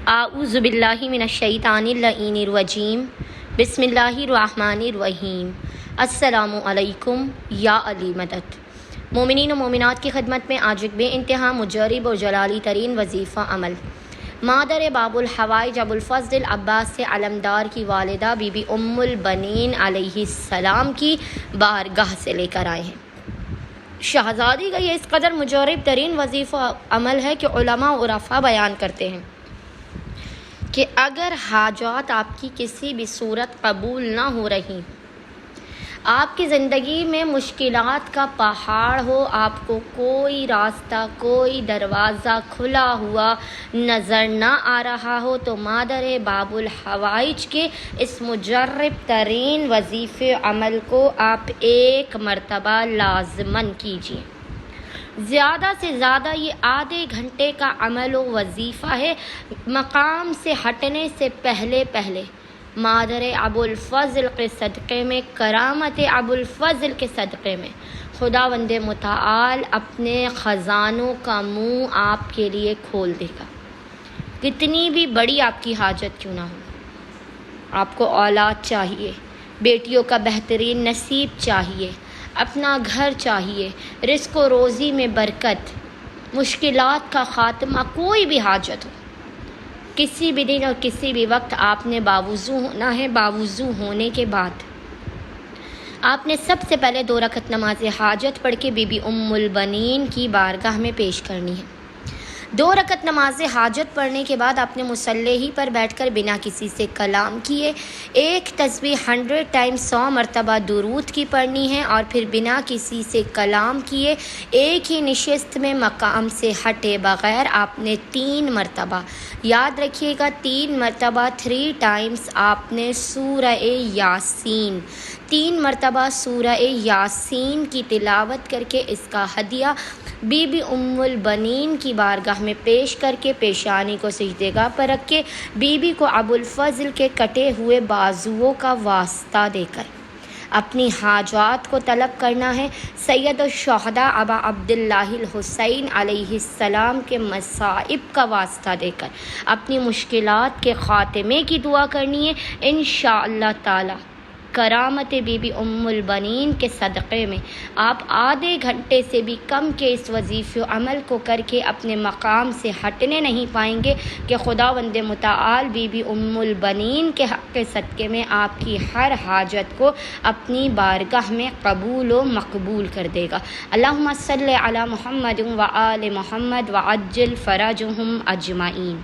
اعوذ باللہ من الشیطان اللعین الرجیم بسم اللہ الرحمن الرحیم السلام علیکم یا علی مدد۔ مومنین و مومنات کی خدمت میں آج ایک بے انتہا مجرب اور جلالی ترین وظیفہ عمل مادر باب الحوائج ابو الفضل عباس سے علمدار کی والدہ بی بی ام البنین علیہ السلام کی بارگاہ سے لے کر آئے ہیں۔ شہزادی کا یہ اس قدر مجرب ترین وظیفہ عمل ہے کہ علماء و عرفاء بیان کرتے ہیں کہ اگر حاجات آپ کی کسی بھی صورت قبول نہ ہو رہی، آپ کی زندگی میں مشکلات کا پہاڑ ہو، آپ کو کوئی راستہ کوئی دروازہ کھلا ہوا نظر نہ آ رہا ہو، تو مادر باب الحوائج کے اس مجرب ترین وظیفے عمل کو آپ ایک مرتبہ لازماً کیجیے۔ زیادہ سے زیادہ یہ آدھے گھنٹے کا عمل و وظیفہ ہے۔ مقام سے ہٹنے سے پہلے مادر ابو الفضل کے صدقے میں، کرامت ابو الفضل کے صدقے میں خداوند متعال اپنے خزانوں کا منہ آپ کے لیے کھول دے گا۔ کتنی بھی بڑی آپ کی حاجت کیوں نہ ہو، آپ کو اولاد چاہیے، بیٹیوں کا بہترین نصیب چاہیے، اپنا گھر چاہیے، رزق و روزی میں برکت، مشکلات کا خاتمہ، کوئی بھی حاجت ہو، کسی بھی دن اور کسی بھی وقت آپ نے باوضو ہونا ہے۔ باوضو ہونے کے بعد آپ نے سب سے پہلے 2 رکعت نماز حاجت پڑھ کے بی بی ام البنین کی بارگاہ میں پیش کرنی ہے۔ 2 رکعت نماز حاجت پڑھنے کے بعد آپ نے مصلی ہی پر بیٹھ کر بنا کسی سے کلام کیے ایک تسبیح 100 ٹائمز 100 مرتبہ درود کی پڑھنی ہے، اور پھر بنا کسی سے کلام کیے ایک ہی نشست میں مقام سے ہٹے بغیر آپ نے 3 مرتبہ، یاد رکھیے گا 3 مرتبہ 3 ٹائمز آپ نے سورہ یاسین 3 مرتبہ سورہ یاسین کی تلاوت کر کے اس کا ہدیہ بی بی ام البنین کی بارگاہ میں پیش کر کے پیشانی کو سجدے گاہ پر رکھ کے بی بی کو ابو الفضل کے کٹے ہوئے بازوؤں کا واسطہ دے کر اپنی حاجات کو طلب کرنا ہے۔ سید الشہداء ابا عبداللہ الحسین علیہ السلام کے مصائب کا واسطہ دے کر اپنی مشکلات کے خاتمے کی دعا کرنی ہے۔ انشاءاللہ تعالی کرامت بی بی ام البنین کے صدقے میں آپ آدھے گھنٹے سے بھی کم کے اس وظیفے عمل کو کر کے اپنے مقام سے ہٹنے نہیں پائیں گے کہ خداوند متعال بی بی ام البنین کے حق کے صدقے میں آپ کی ہر حاجت کو اپنی بارگاہ میں قبول و مقبول کر دے گا۔ اللہم صلی علی محمد و آل محمد وعجل فرجہم اجمعین۔